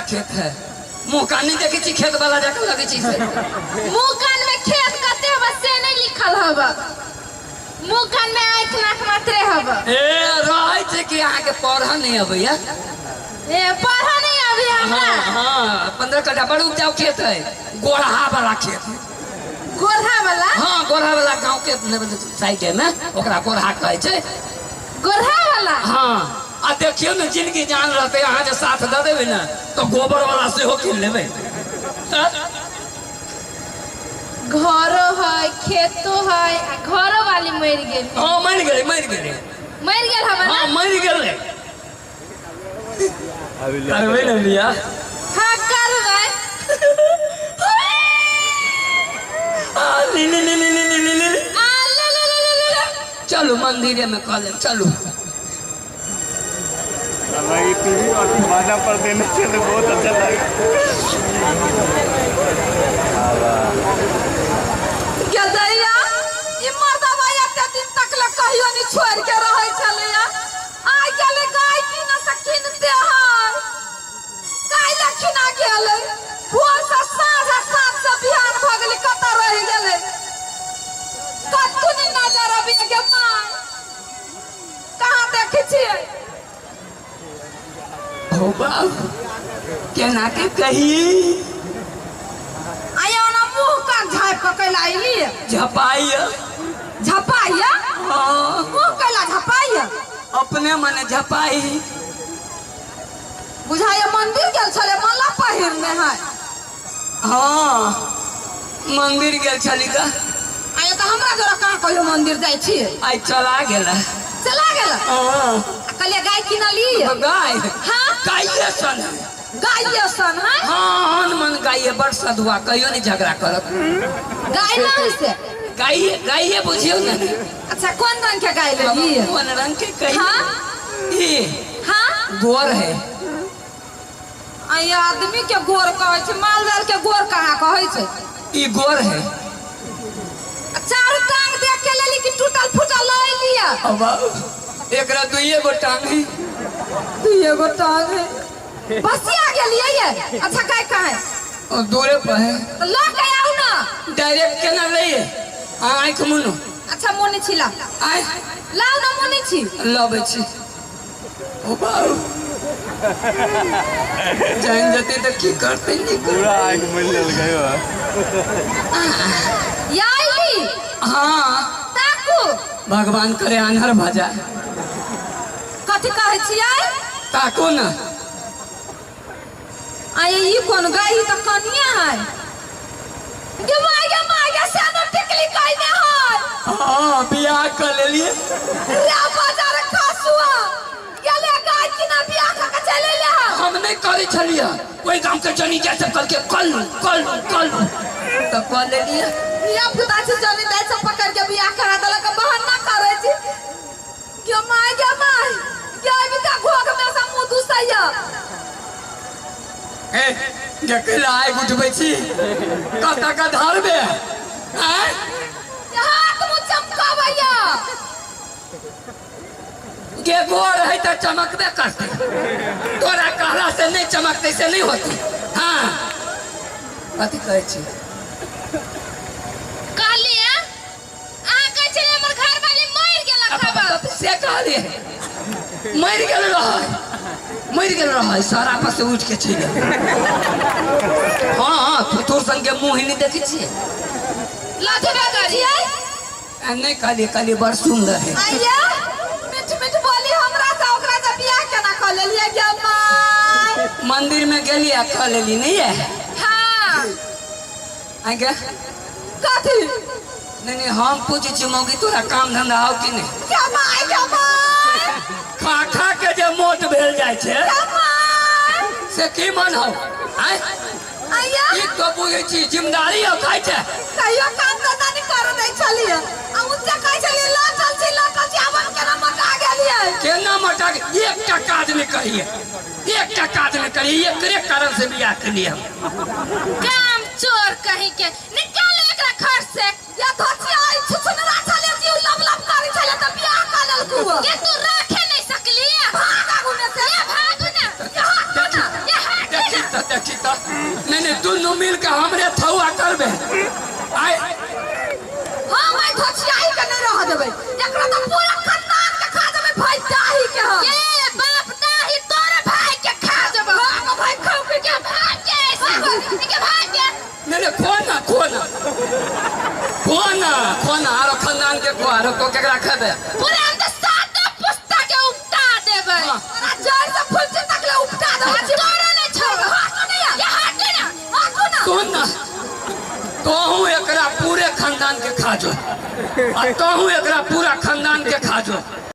खेत है मुँह कान नहीं देखे छी खेत वाला जाकर लगे छी से मुंह कान में खेत कते हब से नहीं लिखल हब मुंह कान में आँख नाक मात्रे हब ए रहे छे कि अहाँ के पढ़ा नहीं अबैया ए पढ़ा नहीं अभी हमरा हाँ 15 कट्ठा बड़ उपजाऊ खेत है गोरहा वाला खेत है गोरहा वाला हाँ गोरहा वाला गाँव के साइड में ओकरा गोरहा कहे छे गोरहा वाला हाँ आ देखियो ना जिंदगी जान रहते अहाँ जो साथ दे देवे ना तो गोबर वाला से हो किन लेवे घरो है खेतो है आ घरो वाली मर गेल हाँ मर गेले मर गेल हब हाँ ना मर गेले अरे ना लिया हाँ करबै ले ले ले ले ले ले ले ले आ ले चलो मंदिर में कॉल चलो भाई टीवी और माना पर देने से तो बहुत अच्छा लगा क्या दैया ई मर्दा भाई एते दिन तक ल कहियो नहीं छोड़ के रहै छलैया आइ गेले गाय की न सकिन ते है गाय लखिना गेले भोर से साँझ से बिहान भ गेले कत रह गेले कतु नहीं नजर अबे के माय कहां देखै छियै हो बाबू केना के कही आया ना मुंह का झाप पकैला आइली झपाइया झपाइया हाँ मुंह कैला झपाइया अपने मने झपाई बुझाइया मंदिर गेल छले माला पहिरने है हाँ मंदिर गेल छली का आया तो हमरा जरा कहां कहियो मंदिर जाय छी आई चला गेला चला गेला हाँ कहलिए गाय किना ली गाय हाँ गाये सन गाय ये सन है हाँ हनुमान गाये बड़ सधुआ कहियो नहीं झगड़ा करत गाय नहीं से गाये गाये बुझियो ना अच्छा कौन रंग के गाय लेली कौन रंग के कही हाँ ये हाँ गोर है आया आदमी के गोर कहै छै माल जाल के गोर कहाँ कहै छै ये गोर है चार टांग देख के लेली कि टूटल फूटल ले लिया अब एकरा दुइये गो टांग है दुइये गो टांग है बसिया गेलिए ये अच्छा काय कहे और दूरे पर है तो ला के आउ ना डायरेक्ट केना लइए आँख मुनो अच्छा मोने छिला आय लाउ ना मोने छी लबे छी ओ बाबू जान जते तो की करते नहीं पूरा आँख मिल गयो याइली हाँ ताकू भगवान करे आन्हर भजा कथि कहै छियै ताको ना आये ई कोन गाय त कनिया है गे माय से न टिकली कइने है हाँ बियाह कर ले लिए रे बाजार खासुआ गेले गाय की ना बियाह का चले ले हम नहीं करे छलिए कोई गांव के जनी जैसे करके कल तो कर ले लिए या पुता से जनी दाई से पकड़ के बियाह करा देलक बहाना करे छी गे माय गे बिता घोग में से मुंह दुसैया ए गकेला आइ उठबै छी कता का धरबे हैं हाथ मुंह चमकावैया के गोर है तो चमकबे करते तोरा कहला से नहीं चमकते से नहीं होती हाँ कथी कहै छी कहलिए आ कहै छले हमर घर वाली मर गेला खबर से कहलिए मर गेल रहा सारा पर से उठ के चल हाँ तो संग के मुंह ही नहीं देखी छी लाठबे करिए नहीं कहलिए बड़ सुंदर है आइया मिठ बोली हमरा से ओकरा से बियाह केना कर लेलिए गे माय मंदिर में गेलिए कह लेली नहीं है हां आगे कथी नहीं हम पूछे छी मौगी तोरा काम धंधा हो कि नहीं गे माय खा के जे मोट भेल जाय छे गे माय से की मन हो आय आइया ई तो बुझे छी जिम्मेदारी हो खाय छे कहियो काम धंधा नहीं कर दै छलिए आ उच्चा कहै छलिए लाटल छी आवन केना मटा गेलिए केना मटा के एकटा काज नहीं करिए एकरे कारण से बियाह के लिए काम चोर कहीं के निकाल एकरा घर से या धोची आई छुछुनरा छले जी लब करै छले त बियाह कर ललकू के तू रखे नहीं सकली भागा गुने से भाग ना ये हाथ देखी तो मैंने दोनों मिल के हमरे थौआ करबे आय हाँ मैं धोचियाई के नहीं रह देबै एकरा तो पूरा खानदान के खा देबै भाई दाही के हम ए बाप दाही तोरे भाई के खा देबै हम भाई खाओ के भाग के ऐसे के भाग के मेरे खोना खोना खोना खोना आरो खानदान के को आरो को केकरा खेबे पूरे हम तो सात पुस्ता के उपटा देबै ना जड़ से फूल से तक ले उपटा देबै तोरे नहीं छोड़ हाथ नहीं ये हाथ ना सुन ना तोहू एकरा पूरे खानदान के खा जो आ तोहू एकरा पूरा खानदान के खा जो